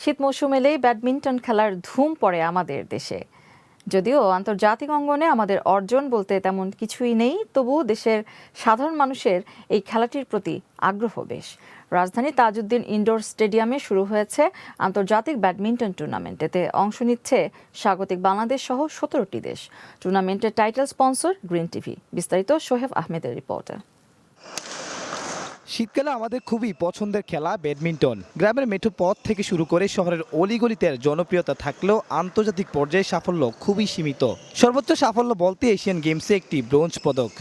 শীত মৌসুম এলেই ব্যাডমিন্টন খেলার ধুম পড়ে আমাদের দেশে। যদিও আন্তর্জাতিক অঙ্গনে আমাদের অর্জন বলতে তেমন কিছুই নেই, তবুও দেশের সাধারণ মানুষের এই খেলাটির প্রতি আগ্রহ বেশ। রাজধানী তাজউদ্দিন ইনডোর স্টেডিয়ামে শুরু হয়েছে আন্তর্জাতিক ব্যাডমিন্টন টুর্নামেন্ট। এতে অংশ নিচ্ছে স্বাগতিক বাংলাদেশ সহ 17টি দেশ। টুর্নামেন্টের টাইটেল স্পন্সর গ্রিন টিভি। বিস্তারিত সোহেব আহমেদের রিপোর্টে। শীতকালে আমাদের খুবই পছন্দের খেলা ব্যাডমিন্টন। গ্রামের মেঠো পথ থেকে শুরু করে শহরের অলিগলিতে জনপ্রিয়তা থাকলেও আন্তর্জাতিক পর্যায়ে সাফল্য খুবই সীমিত। সর্বোচ্চ সাফল্য বলতে এশিয়ান গেমসে একটি ব্রোঞ্জ পদক।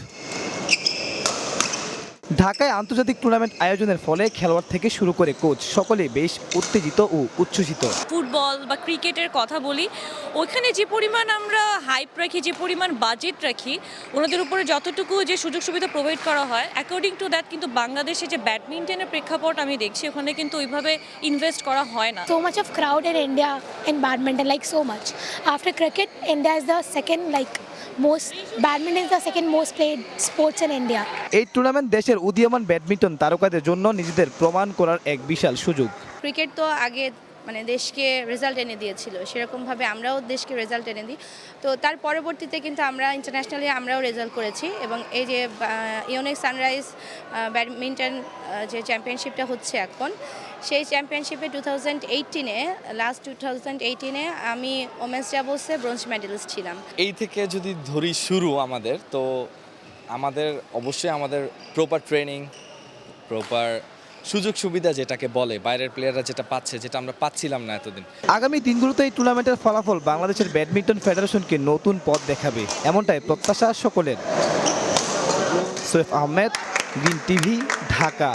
ঢাকায় আন্তর্জাতিক টুর্নামেন্ট আয়োজনের ফলে খেলোয়াড় থেকে শুরু করে কোচ সকলেই বেশ উত্তেজিত ও উচ্ছ্বসিত। ফুটবল বা ক্রিকেটের কথা বলি, ওইখানে যে পরিমাণ আমরা হাইপ রাখি, যে পরিমাণ বাজেট রাখি, ওনাদের উপরে যতটুকু যে সুযোগ সুবিধা প্রোভাইড করা হয়, অ্যাকর্ডিং টু দ্যাট কিন্তু বাংলাদেশে যে ব্যাডমিন্টনের প্রেক্ষাপট আমি দেখছি, ওখানে কিন্তু ওইভাবে ইনভেস্ট করা হয় না। So much of crowd in India in badminton, like so much. After cricket, India is the second badminton is the second most played sports in India. এই টুর্নামেন্ট দেশের উদীয়মান ব্যাডমিন্টন তারকাদের জন্য নিজেদের প্রমাণ করার এক বিশাল সুযোগ। ক্রিকেট তো আগে দেশকে রেজাল্ট এনে দিয়েছিল, সেরকমভাবে আমরাও দেশকে রেজাল্ট এনে দিই। তো তার পরবর্তীতে কিন্তু আমরা ইন্টারন্যাশনালি আমরাও রেজাল্ট করেছি, এবং এই যে ইওনিক্স সানরাইজ ব্যাডমিন্টন যে চ্যাম্পিয়নশিপটা হচ্ছে এখন, সেই চ্যাম্পিয়নশিপে 2018-এ লাস্ট 2018-এ আমি ওমেন্স ডাবলসে ব্রোঞ্জ মেডেলিস্ট ছিলাম। এই থেকে যদি ধরি শুরু আমাদের, তো অবশ্যই আমাদের প্রপার ট্রেনিং, প্রপার সুযোগ সুবিধা যেটাকে বলে, বাইরের প্লেয়াররা যেটা পাচ্ছে, যেটা আমরা পাচ্ছিলাম না এতদিন। আগামী দিনগুলোতে এই টুর্নামেন্টের ফলাফল বাংলাদেশের ব্যাডমিন্টন ফেডারেশনকে নতুন পথ দেখাবে, এমনটাই প্রত্যাশা সকলের। Soheb Ahmed, green TV, Dhaka.